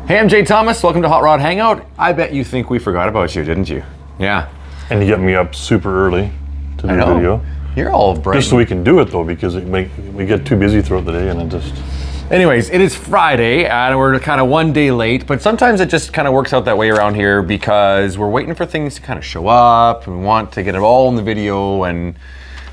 Hey, I'm Jay Thomas. Welcome to Hot Rod Hangout. I bet you think we forgot about you, didn't you? Yeah. And you get me up super early to do a video. You're all bright. Just so we can do it though, because we get too busy throughout the day and it just... Anyways, it is Friday and we're kind of one day late, but sometimes it just kind of works out that way around here because we're waiting for things to kind of show up and we want to get it all in the video, and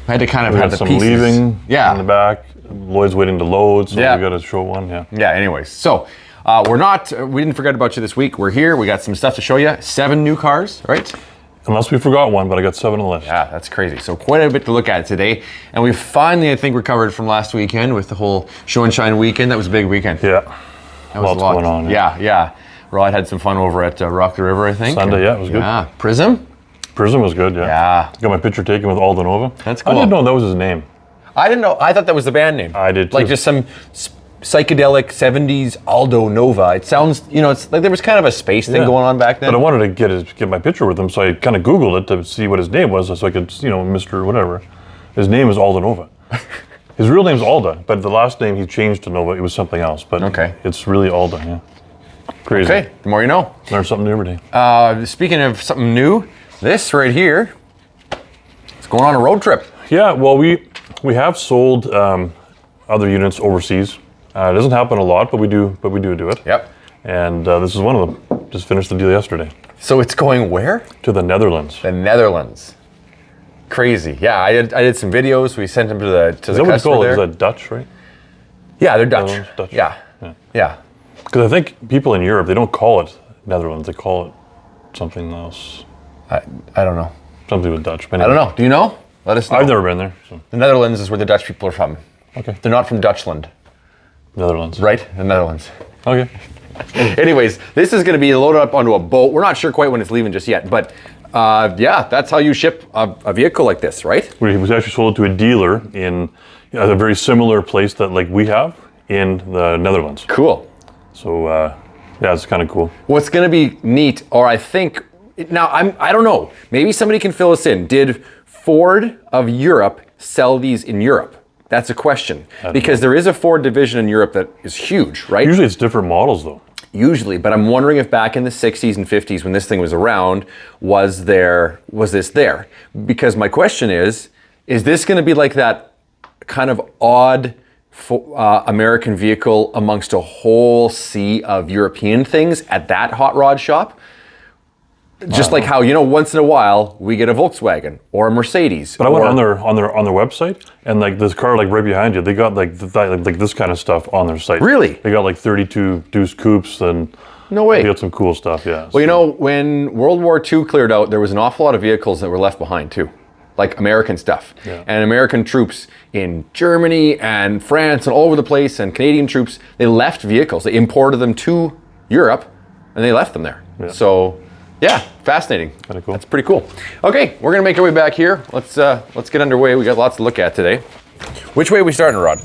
I had to kind of have the some pieces. leaving in the back. Lloyd's waiting to load, so we got to show one, Yeah, anyways, so we didn't forget about you this week. We're here, we got some stuff to show you. 7 new cars, right? Unless we forgot one, but I got 7 on the list. Yeah, that's crazy. So quite a bit to look at today. And we finally, I think, recovered from last weekend with the whole show and shine weekend. That was a big weekend. Yeah. That was lots going on. Yeah. Rod had some fun over at Rock the River, I think. Sunday, it was good. Yeah. Prism was good, Yeah. Got my picture taken with Aldo Nova. That's cool. I didn't know that was his name. I didn't know. I thought that was the band name. I did too. Like just some psychedelic 70s Aldo Nova. It sounds, it's like there was kind of a space thing going on back then. But I wanted to get my picture with him, so I kind of Googled it to see what his name was, so I could, Mr. whatever. His name is Aldo Nova. His real name's Alda, but the last name he changed to Nova. It was something else, but it's really Alda, yeah. Crazy. Okay, the more you know. Learn something new every day. Speaking of something new, this right here is going on a road trip. Yeah, well, we have sold other units overseas. It doesn't happen a lot, but we do it. Yep. And this is one of them. Just finished the deal yesterday. So it's going where? To the Netherlands. The Netherlands. Crazy. Yeah, I did some videos. We sent them to the customer there. Is that Dutch, right? Yeah, they're Dutch. Dutch. Yeah. Because I think people in Europe, they don't call it Netherlands. They call it something else. I don't know. Something with Dutch. I don't know. Do you know? Let us know. I've never been there. So. The Netherlands is where the Dutch people are from. Okay. They're not from Dutchland. Netherlands. Right? The Netherlands. Okay. Anyways, this is going to be loaded up onto a boat. We're not sure quite when it's leaving just yet, but that's how you ship a vehicle like this, right? We actually sold it to a dealer in a very similar place that we have in the Netherlands. Cool. So it's kind of cool. What's going to be neat, or I think, now I don't know, maybe somebody can fill us in. Did Ford of Europe sell these in Europe? That's a question, because there is a Ford division in Europe that is huge, right? Usually it's different models though. Usually, but I'm wondering if back in the 60s and 50s when this thing was around, was this there? Because my question is this going to be like that kind of odd American vehicle amongst a whole sea of European things at that hot rod shop? Just like how, once in a while we get a Volkswagen or a Mercedes. But I went on their website, and this car right behind you, they got like this kind of stuff on their site. Really? They got 32 Deuce Coupes and no way. They got some cool stuff, yeah. Well, when World War II cleared out, there was an awful lot of vehicles that were left behind too, like American stuff. Yeah. And American troops in Germany and France and all over the place, and Canadian troops, they left vehicles. They imported them to Europe, and they left them there. Yeah. So. Yeah, fascinating. Kind of cool. That's pretty cool. Okay, we're gonna make our way back here. Let's get underway. We got lots to look at today. Which way are we starting, Rod?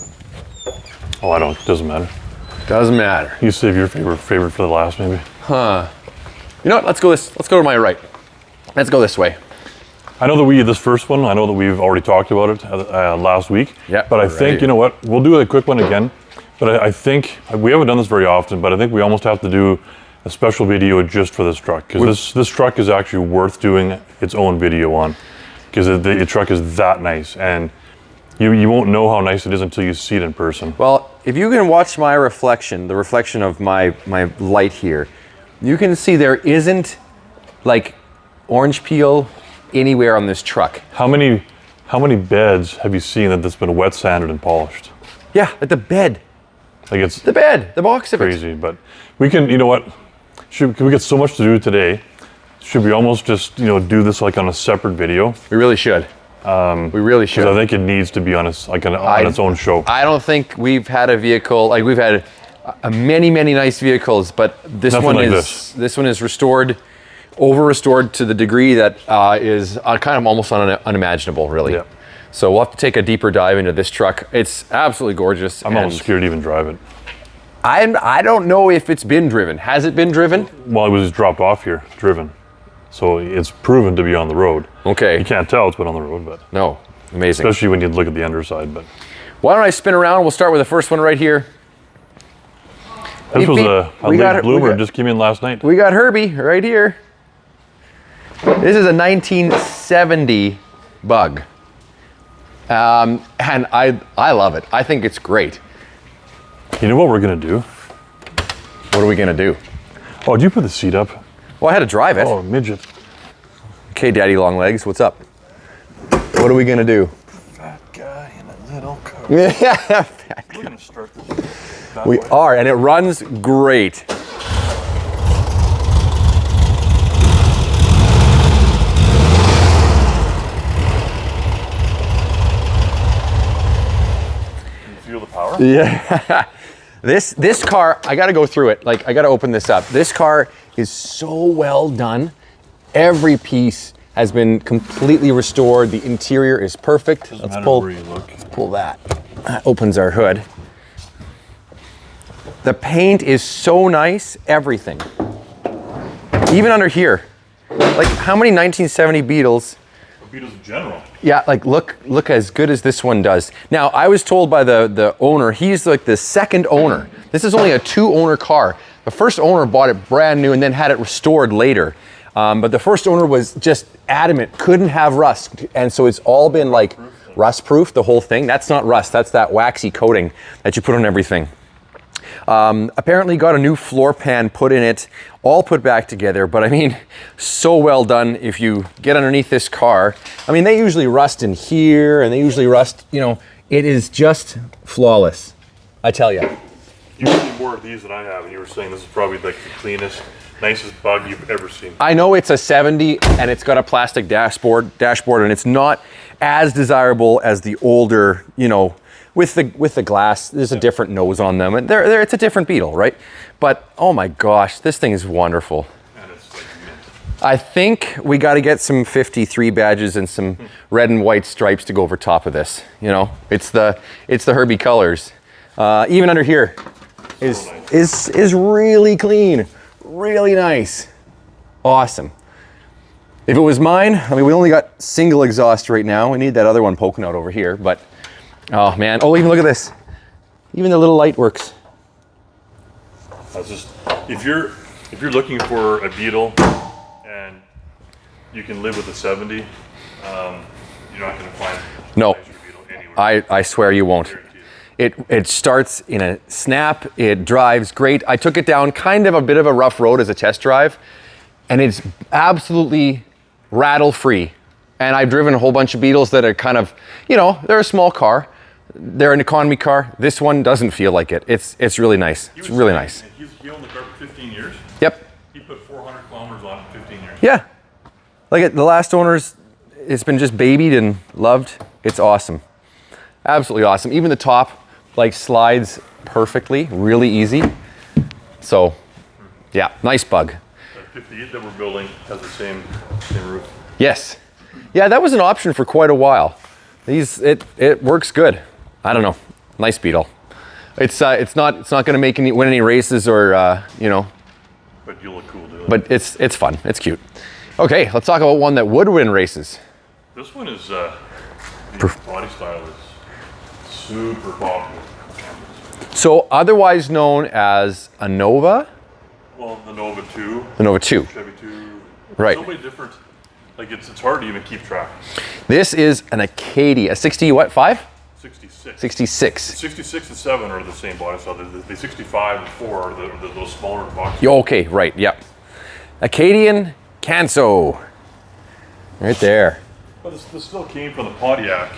Oh, it doesn't matter. Doesn't matter. You save your favorite for the last, maybe. Huh. You know what? Let's go to my right. Let's go this way. I know that this first one, I know that we've already talked about it last week. Yeah. But I think, you know what? We'll do a quick one again. But I think we haven't done this very often, but I think we almost have to do a special video just for this truck, because this truck is actually worth doing its own video on, because the truck is that nice, and you won't know how nice it is until you see it in person. Well, if you can watch my reflection, the reflection of my light here, you can see there isn't like orange peel anywhere on this truck. How many beds have you seen that's been wet sanded and polished? Yeah, at the bed. Like it's the bed, the box of crazy, but we can, you know what? We get so much to do today. Should we almost just, do this on a separate video? We really should. We really should. Because I think it needs to be on its own show. I don't think we've had a vehicle we've had many nice vehicles, but this one is restored, over restored to the degree that is kind of almost unimaginable, really. Yeah. So we'll have to take a deeper dive into this truck. It's absolutely gorgeous. I'm almost scared to even drive it. I don't know if it's been driven. Has it been driven? Well, it was dropped off here, driven. So it's proven to be on the road. Okay. You can't tell it's been on the road, but. No, amazing. Especially when you look at the underside, but. Why don't I spin around? We'll start with the first one right here. This was a late bloomer, just came in last night. We got Herbie right here. This is a 1970 Bug. And I love it. I think it's great. You know what we're gonna do? What are we gonna do? Oh, did you put the seat up? Well, I had to drive it. Oh, midget. Okay, Daddy Long Legs, what's up? What are we gonna do? Fat guy in a little coat. Yeah, We're gonna start this. we are, and it runs great. Feel the power? Yeah. This car, I gotta go through it. Like, I gotta open this up. This car is so well done. Every piece has been completely restored. The interior is perfect. Let's pull that. That opens our hood. The paint is so nice, everything. Even under here. Like, how many 1970 Beetles? Beetles in general. Yeah, like look as good as this one does. Now, I was told by the owner, he's like the second owner. This is only a 2-owner car. The first owner bought it brand new and then had it restored later. But the first owner was just adamant, couldn't have rust. And so it's all been like rust-proof, the whole thing. That's not rust, that's that waxy coating that you put on everything. Apparently got a new floor pan put in it, all put back together, but I mean, so well done. If you get underneath this car, I mean, they usually rust in here and they usually rust, you know, it is just flawless, I tell you. You see more of these than I have, and you were saying this is probably like the cleanest, nicest Bug you've ever seen. I know it's a 70 and it's got a plastic dashboard, and it's not as desirable as the older, you know, with the glass. There's a different nose on them, and it's a different Beetle, right? But oh my gosh, this thing is wonderful. And it's like mint. I think we got to get some 53 badges and some red and white stripes to go over top of this. You know, it's the Herbie colors. Even under here is really clean, really nice, awesome. If it was mine, I mean, we only got single exhaust right now. We need that other one poking out over here, but oh man, oh, even look at this. Even the little light works. That's just, if you're looking for a Beetle and you can live with a 70, you're not going to find a nicer Beetle anywhere. I swear you won't. It starts in a snap, it drives great. I took it down kind of a bit of a rough road as a test drive, and it's absolutely rattle-free. And I've driven a whole bunch of Beetles that are kind of, you know, they're a small car. They're an economy car. This one doesn't feel like it. It's really nice. It's really nice. He owned the car for 15 years? Yep. He put 400 kilometers on it in 15 years. Yeah. Like the last owners, it's been just babied and loved. It's awesome. Absolutely awesome. Even the top, like, slides perfectly, really easy. So, yeah, nice Bug. The 58 that we're building has the same roof. Yes. Yeah, that was an option for quite a while. It works good. I don't know. Nice Beetle. It's not going to win any races or you know. But you look cool, dude. But it's fun. It's cute. Okay, let's talk about one that would win races. This one is the body style is super popular. So otherwise known as a Nova. Well, the Nova 2. The Nova 2. Chevy 2. Right. So many different. Like it's hard to even keep track. This is an Acadia, a 60 what, 5? 66. 66. 66 and 7 are the same body style. The 65 and 4 are the little smaller boxes. Okay, right, yep. Acadian Canso. Right there. But this still came from the Pontiac.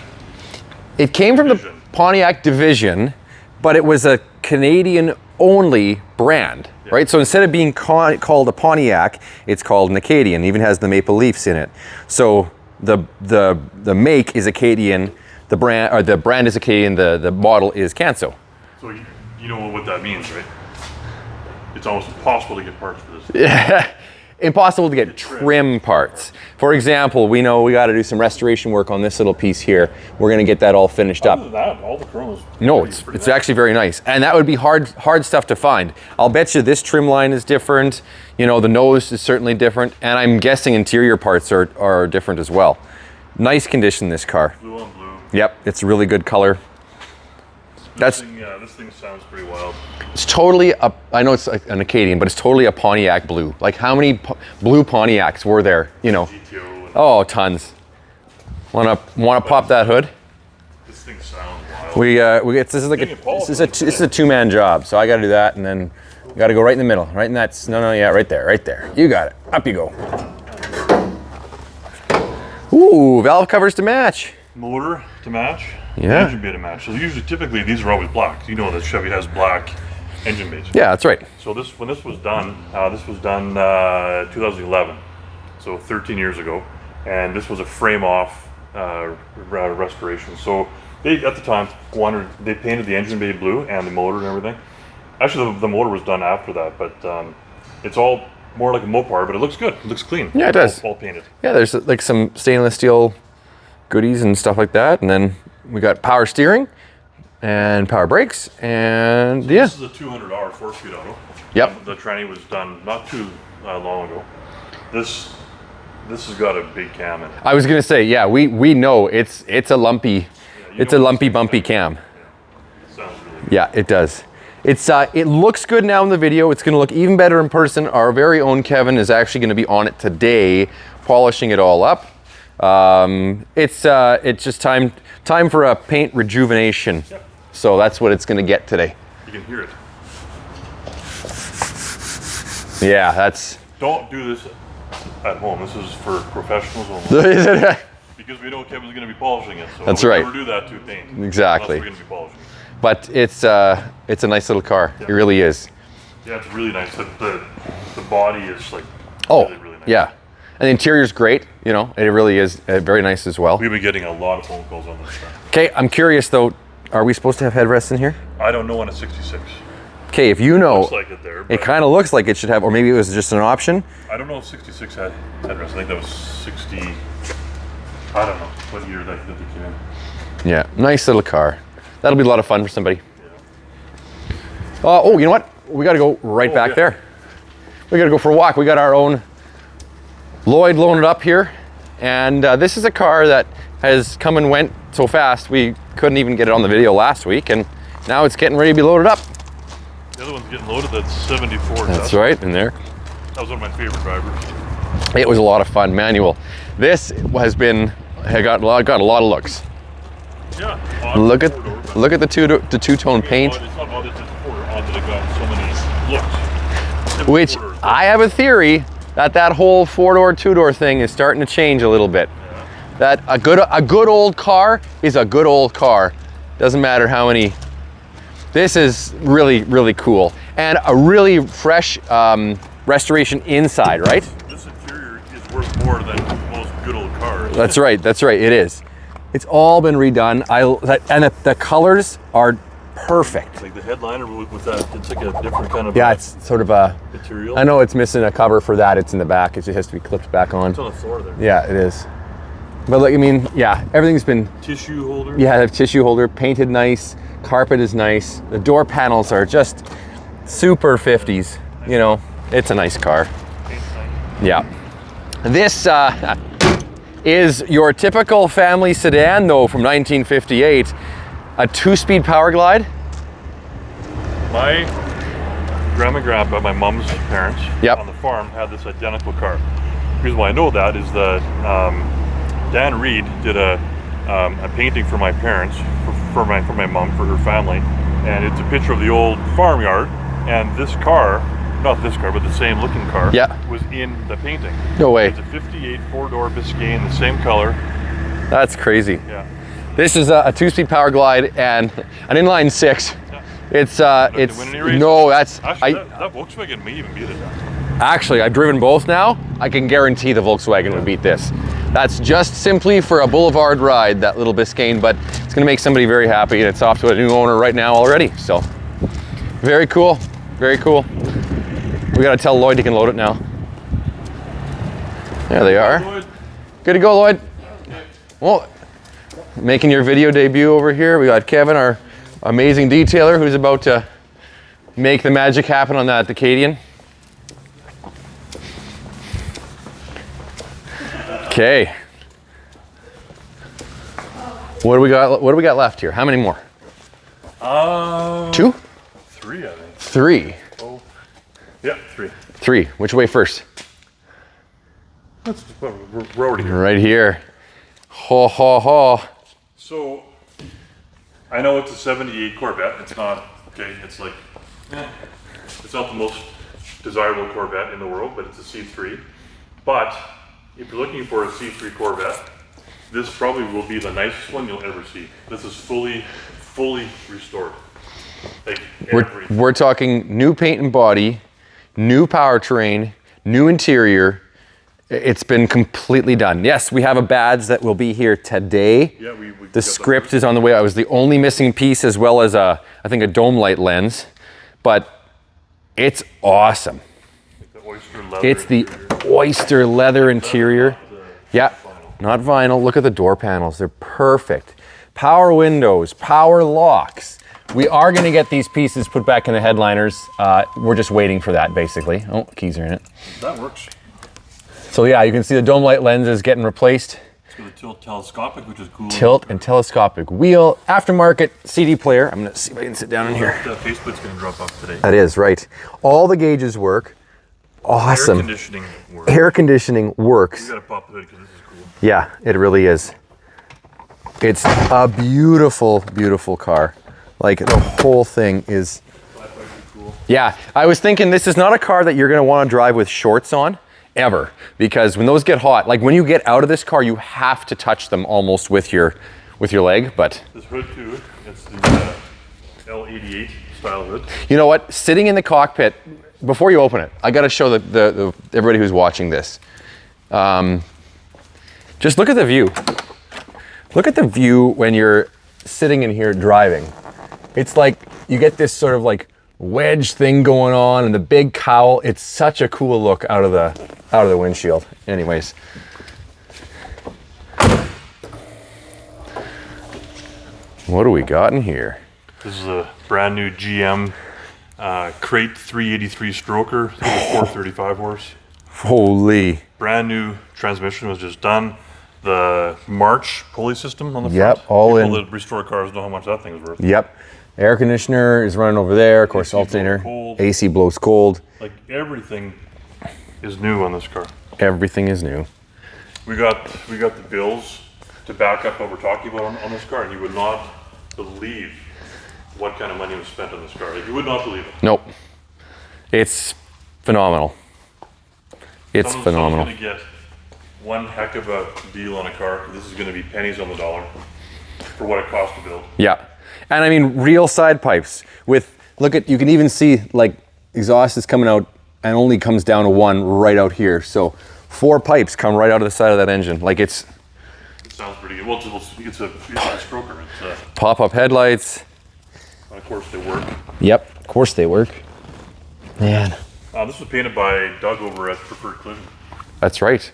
It came from the Pontiac division, but it was a Canadian-only brand, right? So instead of being called a Pontiac, it's called an Acadian. It even has the maple leafs in it. So the make is Acadian, the brand is Acadian, the model is Canso. So you know what that means, right? It's almost impossible to get parts for this. Yeah. Impossible to get trim parts. For example, we know we got to do some restoration work on this little piece here. We're going to get that all finished up. Other than that, all the chrome is No, it's actually very nice. And that would be hard stuff to find. I'll bet you this trim line is different. You know, the nose is certainly different. And I'm guessing interior parts are different as well. Nice condition, this car. Blue on blue. Yep, it's a really good color. That's this thing sounds pretty wild. it's totally a. I know it's an Acadian, but it's totally a Pontiac blue. Like how many blue Pontiacs were there? You know. GTO and Oh, tons. Wanna pop that hood? this thing sounds wild. This is like this is a two-man job. So I got to do that, and then got to go right in the middle, right in that. No, yeah, right there. You got it. Up you go. Ooh, valve covers to match. Motor to match. Yeah. Engine bay to match. So typically these are always black. You know that Chevy has black engine bays. Yeah, that's right. So when this was done 2011, so 13 years ago, and this was a frame-off restoration. So they at the time they painted the engine bay blue and the motor and everything. Actually, the motor was done after that, but it's all more like a Mopar, but it looks good. It looks clean. Yeah, it does. All painted. Yeah, there's like some stainless steel goodies and stuff like that, and then we got power steering and power brakes, and yeah. This is a 200R 4-speed auto. Yep. The tranny was done not too long ago. This has got a big cam in it. I was gonna say, yeah, we know it's a lumpy, bumpy cam. Yeah. Sounds really good. Yeah, it does. It looks good now in the video. It's gonna look even better in person. Our very own Kevin is actually gonna be on it today, polishing it all up. It's just time for a paint rejuvenation. Yep. So that's what it's gonna get today. You can hear it. Yeah, that's. Don't do this at home. This is for professionals only. Because we know Kevin's going to be polishing it. So That's we'll right. never do that to paint. Exactly. Unless we're going to be polishing it. But it's a nice little car. Yeah. It really is. Yeah, it's really nice. The body is like Oh, really nice. yeah. And the interior's great. You know, it really is very nice as well. We've been getting a lot of phone calls on this stuff. Okay, I'm curious though. Are we supposed to have headrests in here? I don't know on a 66. Okay, if you know, Looks like it there. it But kind of looks like it should have, or maybe it was just an option. I don't know if 66 had headrest. I think that was 60. I don't know what year that came in. Yeah, nice little car. That'll be a lot of fun for somebody. Oh, you know what? We got to go right back there. We got to go for a walk. We got our own Lloyd loaded up here, and this is a car that has come and went so fast we couldn't even get it on the video last week, and now it's getting ready to be loaded up. The other one's getting loaded. That's 74. That's right, in there. That was one of my favorite drivers. It was a lot of fun, manual. This has got a lot of looks. Yeah. Look at the two-tone paint. It's not odd that it's odd that it got so many looks. Which I have a theory that whole four-door, two-door thing is starting to change a little bit. Yeah. That a good old car is a good old car. Doesn't matter how many. This is really, really cool. And a really fresh restoration inside, right? This interior is worth more than most good old cars. That's right, it is. It's all been redone. The colors are perfect. Like the headliner with that, it's like a different kind of Yeah, it's sort of a material. I know it's missing a cover for that. It's in the back. It just has to be clipped back on. It's on the floor there. Yeah, it is. But like, I mean, yeah, everything's been. Tissue holder. Yeah, the tissue holder, painted nice. Carpet is nice. The door panels are just super 50s. You know, it's a nice car. Yeah. This is your typical family sedan, though, from 1958. A 2-speed power glide. My grandma and grandpa, my mom's parents, Yep. on the farm had this identical car. The reason why I know that is that Dan Reed did a painting for my parents, for my mom, for her family, and it's a picture of the old farmyard, and this car, not this car, but the same looking car, Yeah. was in the painting. No way. It's a 58 4-door Biscayne, the same color. That's crazy. Yeah. This is a 2-speed power glide and an inline 6. Yeah. It's win any races? no, that's Actually, that Volkswagen may even beat it. actually I've driven both now. I can guarantee the Volkswagen would beat this. That's just simply for a boulevard ride, that little Biscayne, but it's going to make somebody very happy, and it's off to a new owner right now already. So very cool, very cool. We got to tell Lloyd he can load it now. There they are. Lloyd. Good to go, Lloyd. Well, making your video debut over here. We got Kevin, our amazing detailer, who's about to make the magic happen on that Acadian. Okay. What do we got left here? How many more? Two? Three, I think. Three. Oh, yeah, three. Three. Which way first? We're already here. Right here. Ho, ho, ho. So, I know it's a 78 Corvette. It's not, okay, it's like, it's not the most desirable Corvette in the world, but it's a C3. But, if you're looking for a C3 Corvette, this probably will be the nicest one you'll ever see. This is fully restored. Like We're talking new paint and body, new powertrain, new interior. It's been completely done. Yes, we have a badge that will be here today. Yeah, the script is on the way. I was the only missing piece, as well as I think a dome light lens, but it's awesome. The oyster leather it's the interior. oyster leather interior. Yeah, not vinyl. Look at the door panels. They're perfect. Power windows, power locks. We are going to get these pieces put back in the headliners. We're just waiting for that, basically. Oh, keys are in it. That works. So yeah, you can see the dome light lenses getting replaced. It's got a tilt telescopic, which is cool. Tilt and telescopic wheel. Aftermarket CD player. I'm going to see if I can sit down in here. The faceplate's going to drop off today. That is, right. All the gauges work. Awesome. Air conditioning works. Air conditioning works. You got to pop the hood because this is cool. Yeah, it really is. It's a beautiful, beautiful car. Like, the whole thing is... Cool. Yeah, I was thinking this is not a car that you're going to want to drive with shorts on, ever. Because when those get hot, like when you get out of this car, you have to touch them almost with your leg, but... This hood too, it's the L88 style hood. You know what? Sitting in the cockpit, before you open it, I got to show the everybody who's watching this. Just look at the view. Look at the view when you're sitting in here driving. It's like you get this sort of like wedge thing going on and the big cowl. It's such a cool look out of the windshield. Anyways. What do we got in here? This is a brand new GM Crate 383 stroker. It's a 435 horse. Holy. Brand new transmission was just done. The March pulley system on the front. Yep, all People in. that restore cars know how much that thing's worth. Yep. Air conditioner is running over there. Of course, AC blows alternator. cold. AC blows cold. Like everything is new on this car. Everything is new. We got the bills to back up what we're talking about on this car, and you would not believe what kind of money was spent on this car. Like, you would not believe it. Nope. It's phenomenal. It's phenomenal. Someone's going to get one heck of a deal on a car. This is going to be pennies on the dollar for what it costs to build. Yeah. And I mean, real side pipes with, look at, you can even see like exhaust is coming out and only comes down to one right out here. So 4 pipes come right out of the side of that engine. Like it sounds pretty good. Well, it's a stroker. It's pop-up headlights. of course they work. Yep, of course they work. Man. This was painted by Doug over at Preferred Collision. That's right.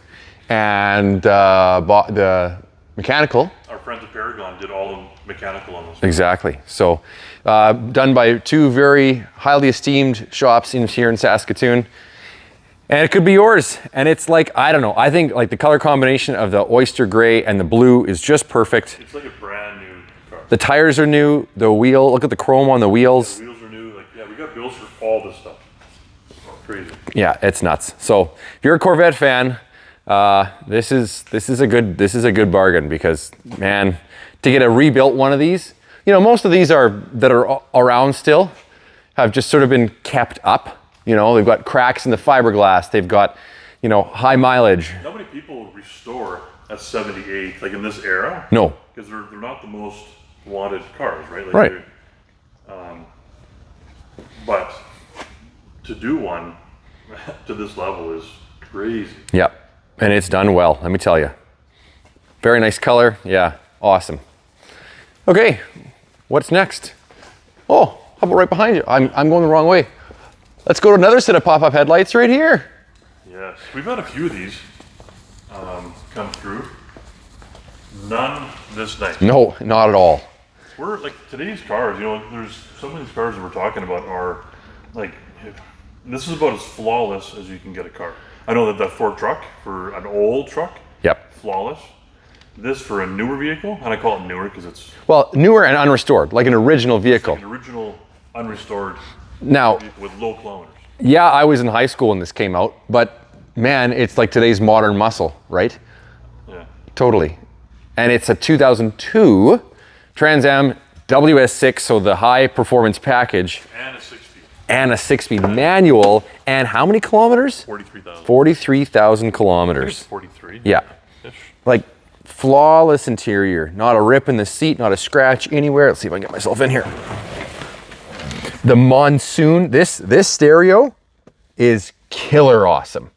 And the mechanical. Our friends at Paragon did all the mechanical on this. Exactly. So done by 2 very highly esteemed shops here in Saskatoon. And it could be yours. And it's like, I don't know, I think like the color combination of the oyster gray and the blue is just perfect. It's like a brand new car. The tires are new, the wheel, look at the chrome on the wheels. The wheels are new. Like, yeah, we got bills for all this stuff. Crazy. Yeah, it's nuts. So if you're a Corvette fan, this is a good bargain because, man, to get a rebuilt one of these, you know, most of these that are around still have just sort of been kept up. You know, they've got cracks in the fiberglass. They've got, you know, high mileage. How many people restore a 78 like in this era? No. Because they're not the most wanted cars, right? Like Right. But to do one to this level is crazy. Yep. And it's done well, let me tell you. Very nice color. Yeah, awesome. Okay, what's next? Oh, how about right behind you? I'm going the wrong way. Let's go to another set of pop-up headlights right here. Yes, we've had a few of these come through. None this nice. No, not at all. We're like today's cars, you know, there's some of these cars that we're talking about are like, this is about as flawless as you can get a car. I know that Ford truck, for an old truck, Yep. flawless. this for a newer vehicle, and I call it newer because it's Well, newer and unrestored, like an original vehicle. like an original unrestored Now, vehicle with low kilometers. yeah, I was in high school when this came out, but man, it's like today's modern muscle, right? Yeah. Totally. And it's a 2002 Trans Am WS6, so the high performance package. And a 6-speed. And a 6-speed manual. And how many kilometers? 43,000. 43,000 It's kilometers. 43. Yeah. Ish. Like flawless interior. Not a rip in the seat, not a scratch anywhere. Let's see if I can get myself in here. The Monsoon, this stereo is killer awesome.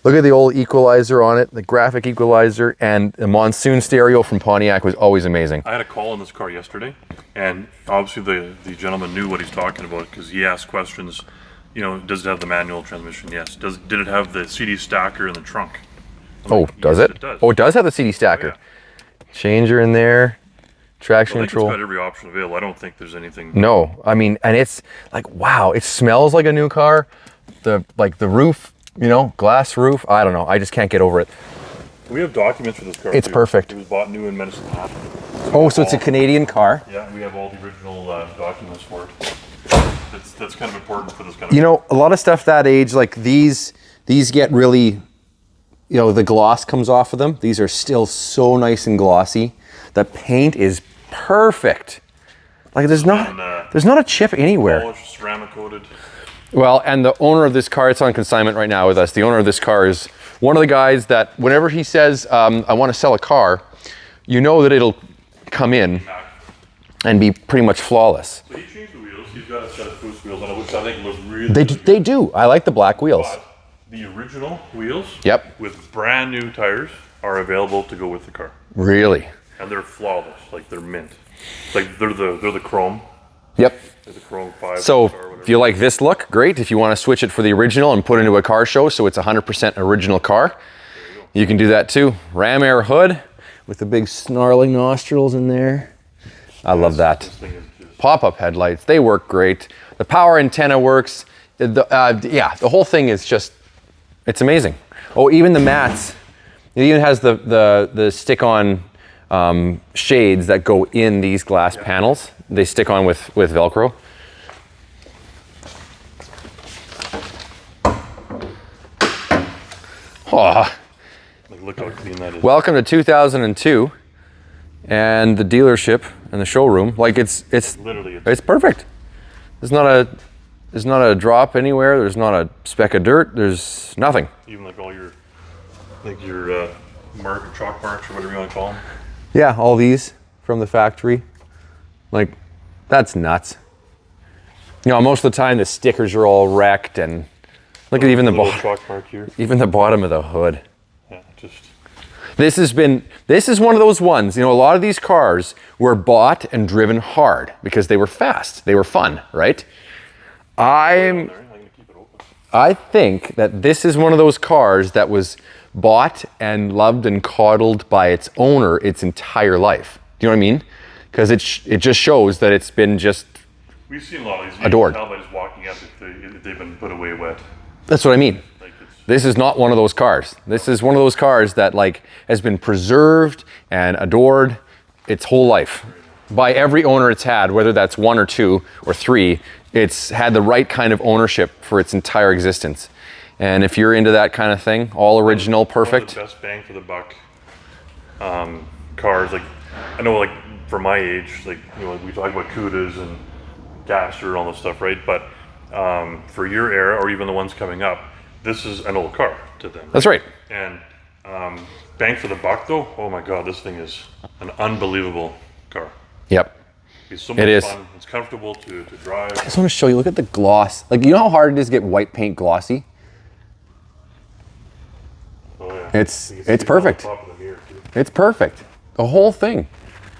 Look at the old equalizer on it, the graphic equalizer, and the Monsoon stereo from Pontiac was always amazing. I had a call in this car yesterday, and obviously the gentleman knew what he's talking about because he asked questions. You know, does it have the manual transmission? Yes. Did it have the CD stacker in the trunk? I'm Oh, like, does yes, it? does. Oh, it does have the CD stacker. Changer in there, traction I think control. it's got every option available. I don't think there's anything. No, I mean, and it's like, wow, it smells like a new car. The roof, you know, glass roof. I don't know. I just can't get over it. We have documents for this car. It's too. perfect. It was bought new in Medicine Hat. Oh, so it's a Canadian car. Yeah, we have all the original documents for it. That's kind of important for this kind of. You know, a lot of stuff that age, like these get really, you know, the gloss comes off of them. These are still so nice and glossy. The paint is perfect. Like there's not a chip anywhere. Polished, ceramic coated. Well, and the owner of this car, it's on consignment right now with us. The owner of this car is one of the guys that whenever he says, I want to sell a car, you know that it'll come in and be pretty much flawless. So he changed the wheels. He's got a set of Foose wheels on it, which I think looks really They do. I like the black wheels. But the original wheels, Yep. with brand new tires, are available to go with the car, Really? and they're flawless. Like they're mint. Like they're the chrome. Yep. They're the chrome 5. So or whatever. if you like this look, great. If you want to switch it for the original and put it into a car show so it's a 100% original car, you can do that too. Ram air hood with the big snarling nostrils in there. I love that. This thing is just Pop-up headlights, they work great. The power antenna works. The whole thing is just, it's amazing. Oh, even the mats. It even has the stick-on shades that go in these glass panels. They stick on with Velcro. Oh, like look how clean that is. welcome to 2002 and the dealership and the showroom. Like it's Literally, it's perfect. There's not a drop anywhere. There's not a speck of dirt. There's nothing. even like all your chalk marks or whatever you want to call them. Yeah, all these from the factory. Like, that's nuts. You know, most of the time the stickers are all wrecked, and look at even the little bottom, chalk mark here. even the bottom of the hood. Yeah, just This is one of those ones, you know, a lot of these cars were bought and driven hard because they were fast, they were fun, right? I'm gonna keep it open. I think that this is one of those cars that was bought and loved and coddled by its owner its entire life. Do you know what I mean? Because it just shows that it's been just We've seen a lot of these. Adored. You can tell by just walking up if they've been put away wet. That's what I mean. Like it's, This is not one of those cars. This is one of those cars that like has been preserved and adored its whole life by every owner it's had, whether that's one or two or three. It's had the right kind of ownership for its entire existence. And if you're into that kind of thing, all original, one of perfect. the best bang for the buck cars. Like I know, like for my age, like you know, we talk about Cudas and Gasser and all this stuff, right? But for your era, or even the ones coming up, this is an old car to them. That's right. And bang for the buck, though. Oh my God, this thing is an unbelievable car. Yep. It's so much It is. fun. It's comfortable to drive. I just want to show you, look at the gloss. Like, you know how hard it is to get white paint glossy? Oh yeah. It's You can see it on the perfect. top of the mirror, too. It's perfect. The whole thing.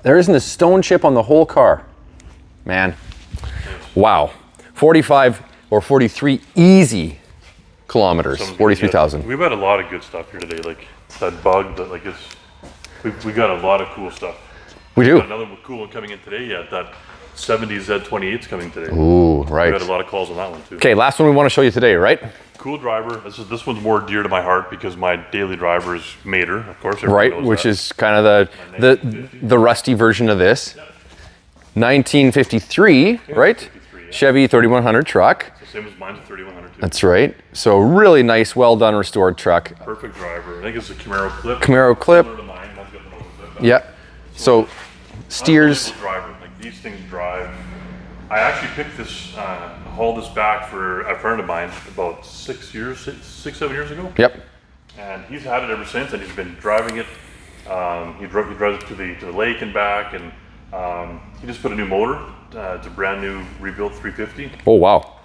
There isn't a stone chip on the whole car. Man. Wow. 45 or 43 easy kilometers. Someone's gonna 43,000. get- We've had a lot of good stuff here today. Like that bug, that like we got a lot of cool stuff. We We do. got another cool one coming in today yet. That 70 Z28s coming today. Ooh, We right. had a lot of calls on that one too. Okay, last one we want to show you today, right? Cool driver. This one's more dear to my heart because my daily driver is Mater, of course. everyone Right, knows which that. is kind of the rusty version of this. 1953, right? 53, yeah. Chevy 3100 truck. The same as mine's a 3100 too. That's right. So really nice, well done, restored truck. Perfect driver. I think it's a Camaro Clip. Camaro Clip. Similar to mine. Mine's got the nose clip. Yeah. So steers. Unbelievable driver. Like these things drive. I actually picked this, hauled this back for a friend of mine about 6, 7 years ago. Yep. And he's had it ever since, and he's been driving it. He drives it to the lake and back, and he just put a new motor. It's a brand new rebuilt 350. Oh wow.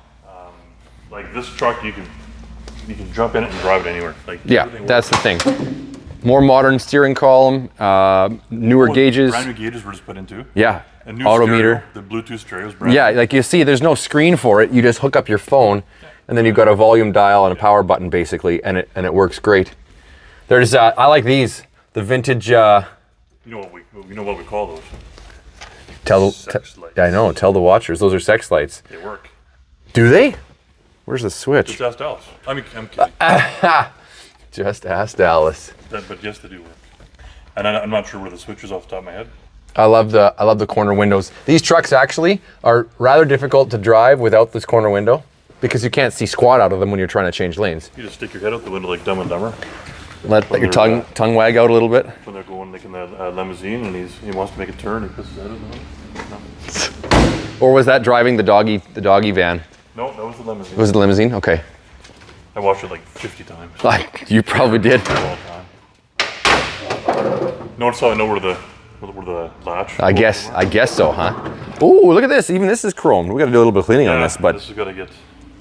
Like this truck, you can jump in it and drive it anywhere. Like Yeah, everything that's works. the thing. More modern steering column, newer gauges. Brand new gauges were just put into. Yeah. A new Auto stereo, meter. the Bluetooth stereo is brand Yeah, new. like you see, there's no screen for it. You just hook up your phone, and then you've got a volume dial and a power button basically, and it works great. There's I like these, the vintage. You know what we call those? Sex lights. I know. Tell the watchers those are sex lights. They work. Do they? Where's the switch? Just ask Dallas. I'm kidding. Just ask Dallas. But yes, they do work. And I'm not sure where the switch is off the top of my head. I love the corner windows. These trucks actually are rather difficult to drive without this corner window because you can't see squat out of them when you're trying to change lanes. You just stick your head out the window like Dumb and Dumber Let your tongue wag out a little bit. when they're going like in the limousine and he wants to make a turn. He puts his head out the window. Or was that driving the doggy van? No, that was the limousine. Was it the limousine? Okay. I watched it like 50 times. Like you probably did. All the time. Notice how I know where the latch. I guess so, huh? Ooh, look at this. Even this is chromed. We got to do a little bit of cleaning on this, but this has got to get.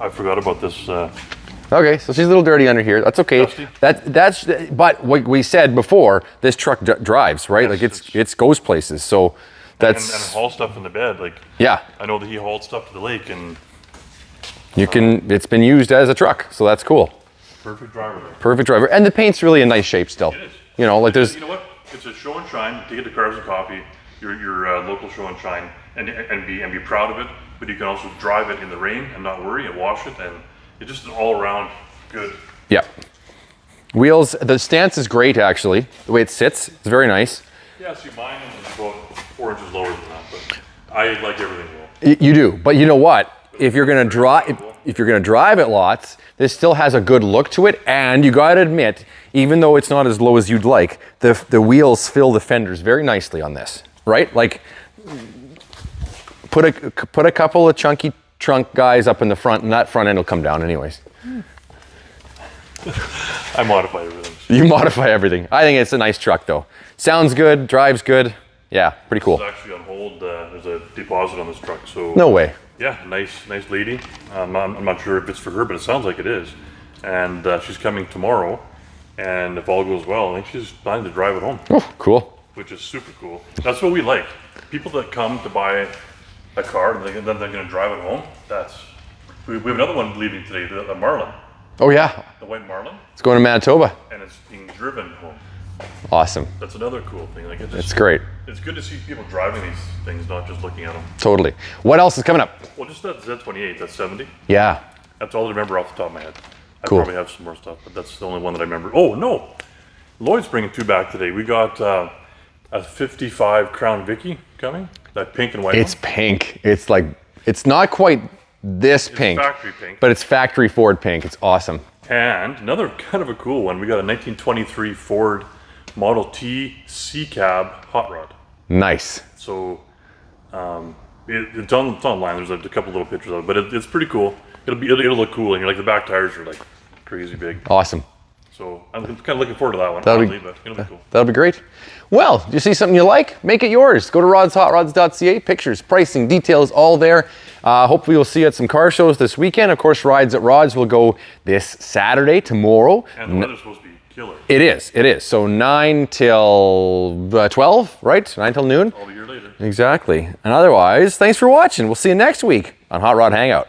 I forgot about this. okay. So she's a little dirty under here. That's okay. Dusty. That's. But what we said before, this truck drives, right? Yes, Like it goes places. So and that's haul stuff in the bed. Like yeah. I know that he hauled stuff to the lake and You can. It's been used as a truck, so that's cool. perfect driver there. Perfect driver, and the paint's really in nice shape still. It is. You know, like there's. You know what? It's a show and shine. Take it to Cars and Coffee, your local show and shine, and be proud of it. But you can also drive it in the rain and not worry and wash it, and it's just an all around good. Yeah. Wheels. The stance is great actually. The way it sits, it's very nice. Yeah, see, mine is about 4 inches lower than that, but I like everything well. You do, but you know what? If you're gonna drive it lots, this still has a good look to it, and you gotta admit, even though it's not as low as you'd like, the wheels fill the fenders very nicely on this, right? Like, put a couple of chunky trunk guys up in the front, and that front end will come down anyways. I modify everything. You modify everything. I think it's a nice truck though. Sounds good, drives good. Yeah, pretty cool. It's actually on hold. There's a deposit on this truck, so No way. yeah, nice lady. I'm not sure if it's for her, but it sounds like it is. And she's coming tomorrow, and if all goes well, I think she's planning to drive it home, Oh, cool. which is super cool. That's what we like. People that come to buy a car and then they're going to drive it home. We have another one leaving today, the Marlin, Oh yeah, the white Marlin, it's going to Manitoba. and it's being driven home. Awesome. That's another cool thing. Like It's great. It's good to see people driving these things, not just looking at them. Totally. What else is coming up? Well, just that Z28, that's 70. Yeah. That's all I remember off the top of my head. I Cool. probably have some more stuff, but that's the only one that I remember. Oh, no. Lloyd's bringing two back today. We got a 55 Crown Vicky coming, that pink and white It's one. pink. It's like, it's not quite this pink, factory pink. but it's factory Ford pink. It's awesome. And another kind of a cool one. We got a 1923 Ford Model T C-Cab Hot Rod. Nice. So it's online. There's a couple little pictures of it, but it's pretty cool. It'll look cool, and you're like the back tires are like crazy big. Awesome. So I'm kind of looking forward to that one. That'll be- Oddly, but it'll be cool. That'll be great. Well, do you see something you like? Make it yours. Go to rodshotrods.ca. Pictures, pricing, details, all there. Hopefully, we'll see you at some car shows this weekend. Of course, Rides at Rods will go this Saturday, tomorrow. And the weather's supposed to be killer. It is. So 9 till 12, right? 9 till noon? All a year later. Exactly. And otherwise, thanks for watching. We'll see you next week on Hot Rod Hangout.